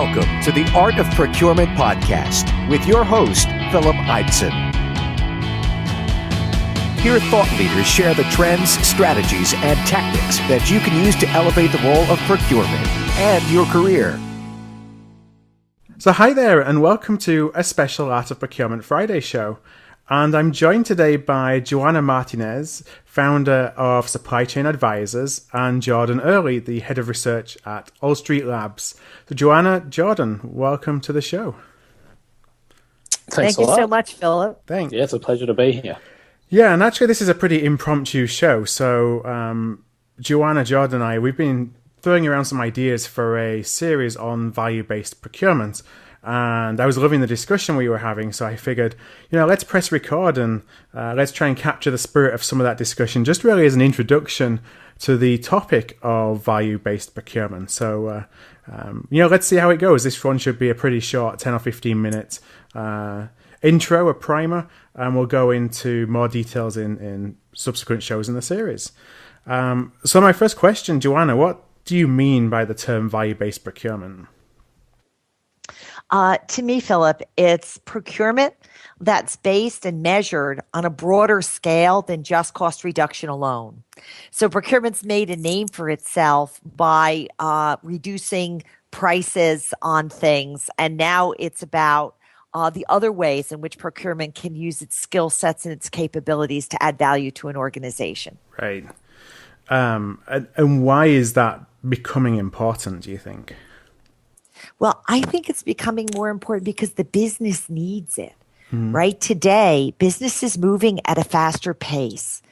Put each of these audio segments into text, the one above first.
Welcome to the Art of Procurement podcast with your host, Philip Eidson. Here, thought leaders share the trends, strategies, and tactics that you can use to elevate the role of procurement and your career. So hi there, and welcome to a special Art of Procurement Friday show. And I'm joined today by Joanna Martinez, founder of Supply Chain Advisors, and Jordan Early, the head of research at All Street Labs. So Joanna, Jordan, welcome to the show. Thank you so much, Philip. Thanks. Yeah, it's a pleasure to be here. Yeah, and actually this is a pretty impromptu show. So Joanna, Jordan, and I, we've been throwing around some ideas for a series on value-based procurement. And I was loving the discussion we were having, so I figured, let's press record and let's try and capture the spirit of some of that discussion, just really as an introduction to the topic of value-based procurement. So, let's see how it goes. This one should be a pretty short 10 or 15 minute intro, a primer, and we'll go into more details in subsequent shows in the series. So my first question, Joanna, what do you mean by the term value-based procurement? To me, Philip, it's procurement that's based and measured on a broader scale than just cost reduction alone. So procurement's made a name for itself by reducing prices on things, and now it's about the other ways in which procurement can use its skill sets and its capabilities to add value to an organization. Right. And why is that becoming important, do you think? Well, I think it's becoming more important because the business needs it, right? Today, business is moving at a faster pace.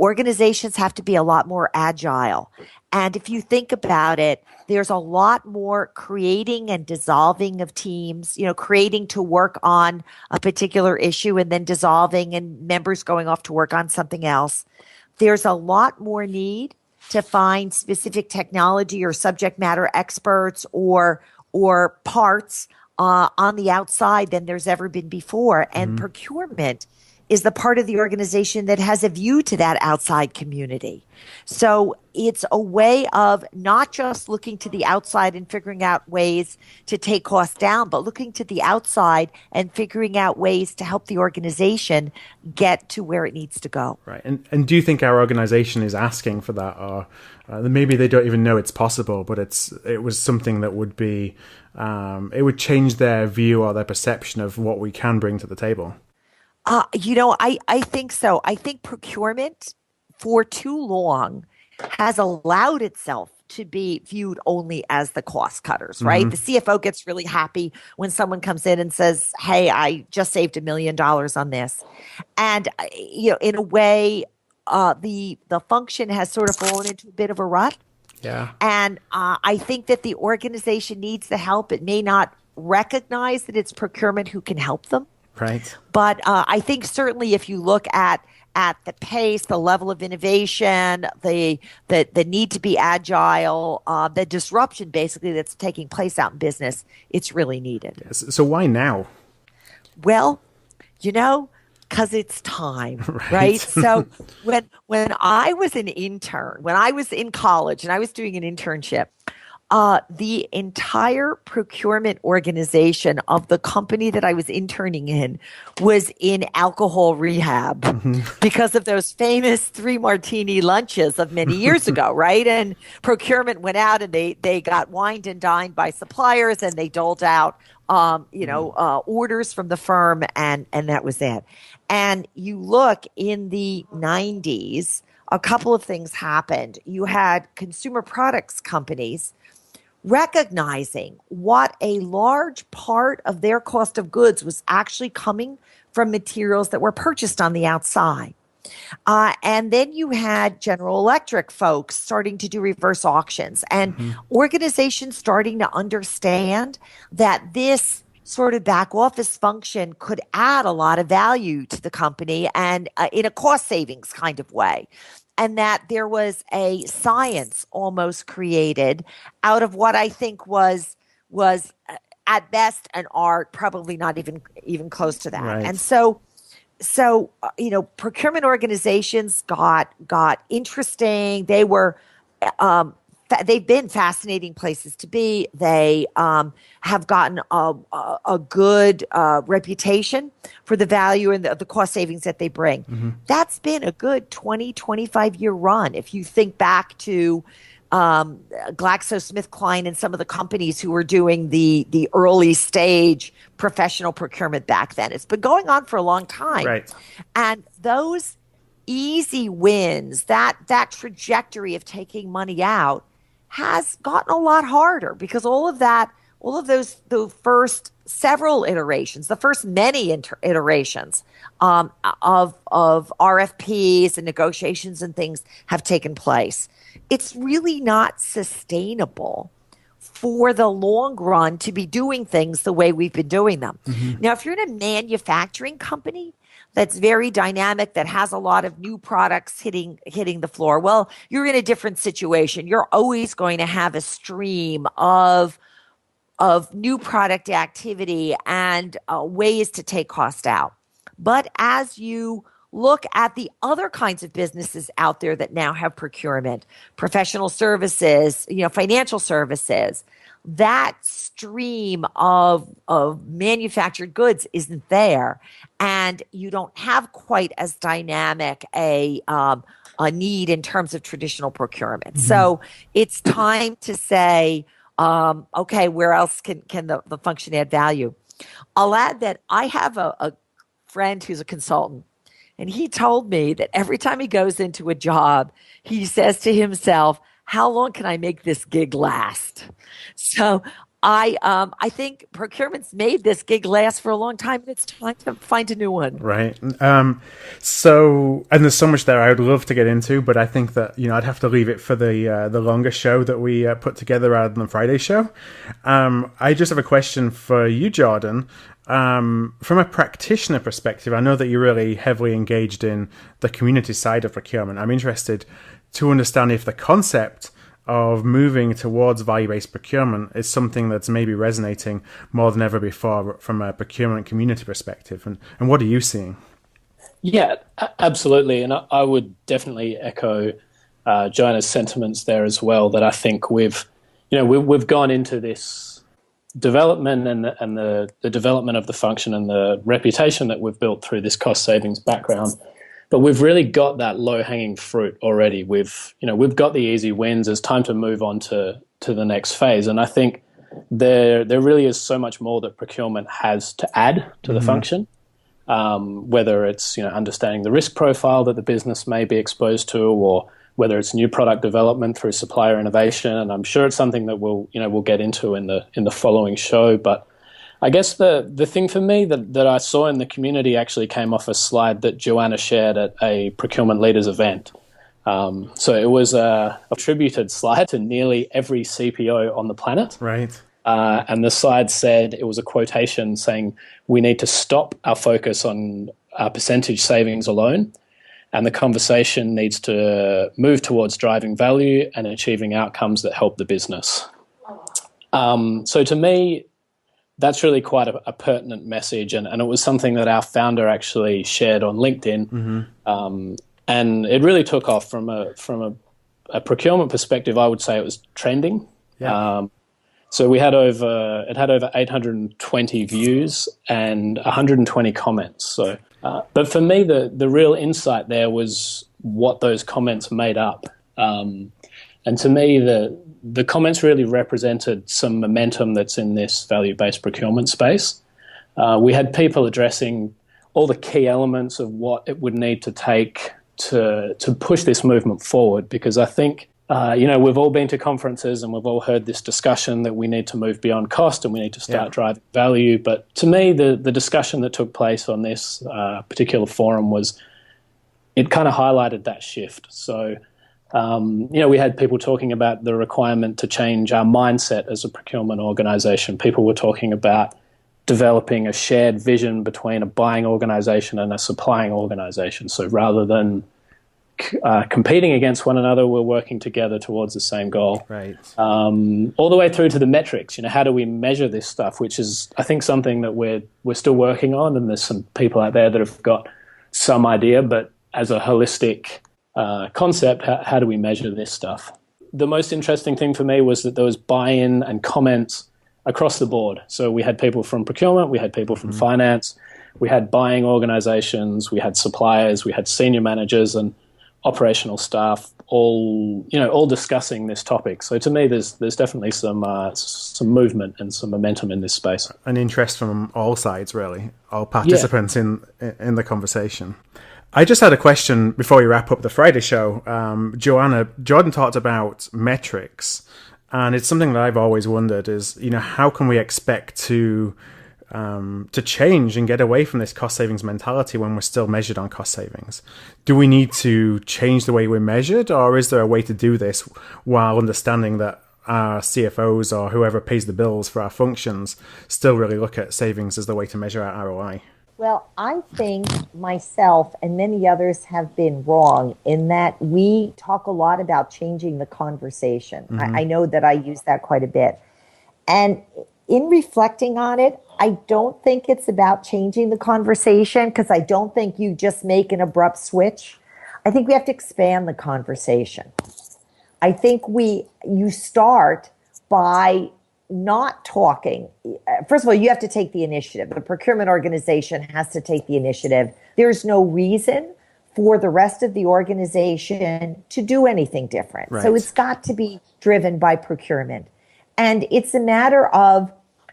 Organizations have to be a lot more agile. And if you think about it, there's a lot more creating and dissolving of teams, creating to work on a particular issue and then dissolving and members going off to work on something else. There's a lot more need to find specific technology or subject matter experts or parts on the outside than there's ever been before. And procurement is the part of the organization that has a view to that outside community. So it's a way of not just looking to the outside and figuring out ways to take costs down, but looking to the outside and figuring out ways to help the organization get to where it needs to go. Right. And do you think our organization is asking for that, or maybe they don't even know it's possible, but it was something that would be, it would change their view or their perception of what we can bring to the table? I think so. I think procurement for too long has allowed itself to be viewed only as the cost cutters, right? The CFO gets really happy when someone comes in and says, hey, I just saved $1 million on this. And, in a way, the function has sort of fallen into a bit of a rut. Yeah. And I think that the organization needs the help. It may not recognize that it's procurement who can help them. Right. But I think certainly if you look at the pace, the level of innovation, the need to be agile, the disruption basically that's taking place out in business, it's really needed. Yes. So why now? Well, because it's time, right? So when I was an intern, when I was in college and I was doing an internship, the entire procurement organization of the company that I was interning in was in alcohol rehab because of those famous 3 martini lunches of many years ago, right? And procurement went out and they got wined and dined by suppliers and they doled out, orders from the firm and that was it. And you look in the 90s, a couple of things happened. You had consumer products companies recognizing what a large part of their cost of goods was actually coming from materials that were purchased on the outside. And then you had General Electric folks starting to do reverse auctions and organizations starting to understand that this sort of back office function could add a lot of value to the company and in a cost savings kind of way. And that there was a science almost created out of what I think was at best an art, probably not even close to that. Right. And so procurement organizations got interesting. They were they've been fascinating places to be. They have gotten a good reputation for the value and the cost savings that they bring. Mm-hmm. That's been a good 20, 25-year run. If you think back to GlaxoSmithKline and some of the companies who were doing the early stage professional procurement back then. It's been going on for a long time. Right. And those easy wins, that trajectory of taking money out has gotten a lot harder because all of those, the first several iterations, the first many iterations of RFPs and negotiations and things have taken place. It's really not sustainable for the long run to be doing things the way we've been doing them. Mm-hmm. Now, if you're in a manufacturing company that's very dynamic, that has a lot of new products hitting the floor, well, you're in a different situation. You're always going to have a stream of new product activity and ways to take cost out. But as you look at the other kinds of businesses out there that now have procurement, professional services, financial services, that stream of manufactured goods isn't there, and you don't have quite as dynamic a need in terms of traditional procurement. Mm-hmm. So it's time to say, okay, where else can the function add value? I'll add that I have a friend who's a consultant, and he told me that every time he goes into a job, he says to himself, how long can I make this gig last? So I think procurement's made this gig last for a long time, and it's time to find a new one. Right. So, and there's so much there I would love to get into, but I think that, I'd have to leave it for the longer show that we put together rather than the Friday show. I just have a question for you, Jordan. From a practitioner perspective, I know that you're really heavily engaged in the community side of procurement. I'm interested to understand if the concept of moving towards value-based procurement is something that's maybe resonating more than ever before from a procurement community perspective. And what are you seeing? Yeah, absolutely. And I would definitely echo Joanna's sentiments there as well, that I think we've gone into this development and the development of the function and the reputation that we've built through this cost savings background. But we've really got that low-hanging fruit already. We've got the easy wins. It's time to move on to the next phase. And I think there really is so much more that procurement has to add to the function, whether it's understanding the risk profile that the business may be exposed to, or whether it's new product development through supplier innovation. And I'm sure it's something that we'll get into in the following show. But I guess the thing for me that I saw in the community actually came off a slide that Joanna shared at a procurement leaders event. So it was a attributed slide to nearly every CPO on the planet. Right. And the slide said, it was a quotation saying, we need to stop our focus on our percentage savings alone, and the conversation needs to move towards driving value and achieving outcomes that help the business. So to me, that's really quite a pertinent message, and it was something that our founder actually shared on LinkedIn, and it really took off from a procurement perspective. I would say it was trending. Yeah. So it had over 820 views and 120 comments. So, but for me, the real insight there was what those comments made up, and to me, the comments really represented some momentum that's in this value-based procurement space. We had people addressing all the key elements of what it would need to take to push this movement forward, because I think, we've all been to conferences and we've all heard this discussion that we need to move beyond cost and we need to start driving value. But to me, the discussion that took place on this particular forum it kind of highlighted that shift. So, we had people talking about the requirement to change our mindset as a procurement organization. People were talking about developing a shared vision between a buying organization and a supplying organization. So rather than competing against one another, we're working together towards the same goal. Right. All the way through to the metrics. How do we measure this stuff? Which is, I think, something that we're still working on, and there's some people out there that have got some idea. But as a holistic concept, how do we measure this stuff? the most interesting thing for me was that there was buy-in and comments across the board. So we had people from procurement, we had people from finance, we had buying organizations, we had suppliers, we had senior managers and operational staff, all discussing this topic. So to me, there's definitely some movement and some momentum in this space. An interest from all sides, really, all participants in the conversation. I just had a question before we wrap up the Friday show. Jordan talked about metrics, and it's something that I've always wondered is, how can we expect to change and get away from this cost savings mentality when we're still measured on cost savings? Do we need to change the way we're measured, or is there a way to do this while understanding that our CFOs or whoever pays the bills for our functions still really look at savings as the way to measure our ROI? Well, I think myself and many others have been wrong in that we talk a lot about changing the conversation. I know that I use that quite a bit. And in reflecting on it, I don't think it's about changing the conversation, because I don't think you just make an abrupt switch. I think we have to expand the conversation. I think you start by not talking. First of all, you have to take the initiative. The procurement organization has to take the initiative. There's no reason for the rest of the organization to do anything different. Right. So it's got to be driven by procurement. And it's a matter of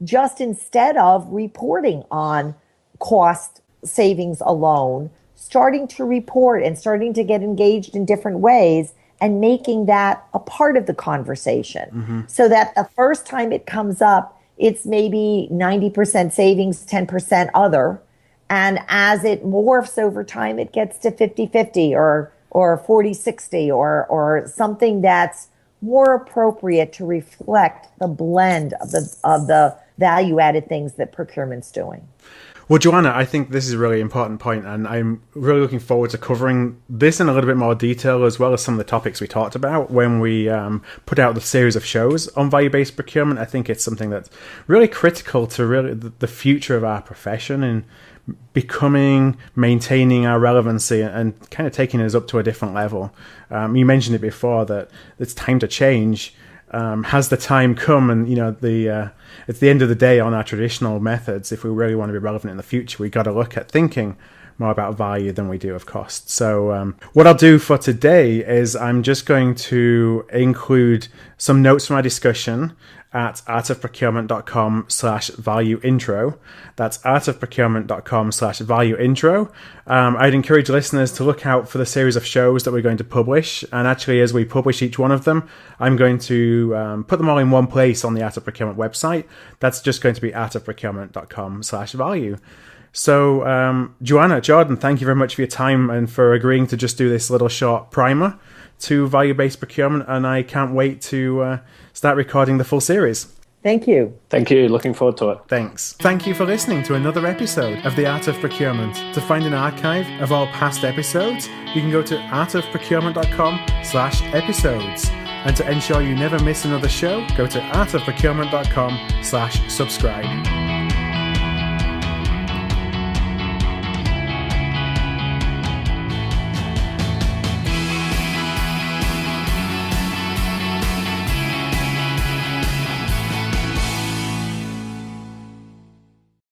just, instead of reporting on cost savings alone, starting to report and starting to get engaged in different ways and making that a part of the conversation, so that the first time it comes up, it's maybe 90% savings, 10% other. And as it morphs over time, it gets to 50-50 or 40-60 or something that's more appropriate to reflect the blend of the value-added things that procurement's doing. Well, Joanna, I think this is a really important point, and I'm really looking forward to covering this in a little bit more detail, as well as some of the topics we talked about when we put out the series of shows on value-based procurement. I think it's something that's really critical to really the future of our profession and maintaining our relevancy and kind of taking us up to a different level. You mentioned it before that it's time to change. Has the time come? And it's the end of the day on our traditional methods. If we really want to be relevant in the future, we got to look at thinking more about value than we do of cost. So what I'll do for today is I'm just going to include some notes from our discussion at artofprocurement.com/value intro. That's artofprocurement.com/value intro. I'd encourage listeners to look out for the series of shows that we're going to publish. And actually, as we publish each one of them, I'm going to put them all in one place on the Art of Procurement website. That's just going to be artofprocurement.com/value. So, Joanna, Jordan, thank you very much for your time and for agreeing to just do this little short primer to value-based procurement. And I can't wait to start recording the full series. Thank you. Thank you. Looking forward to it. Thanks. Thank you for listening to another episode of The Art of Procurement. To find an archive of all past episodes, you can go to artofprocurement.com/episodes. And to ensure you never miss another show, go to artofprocurement.com/subscribe.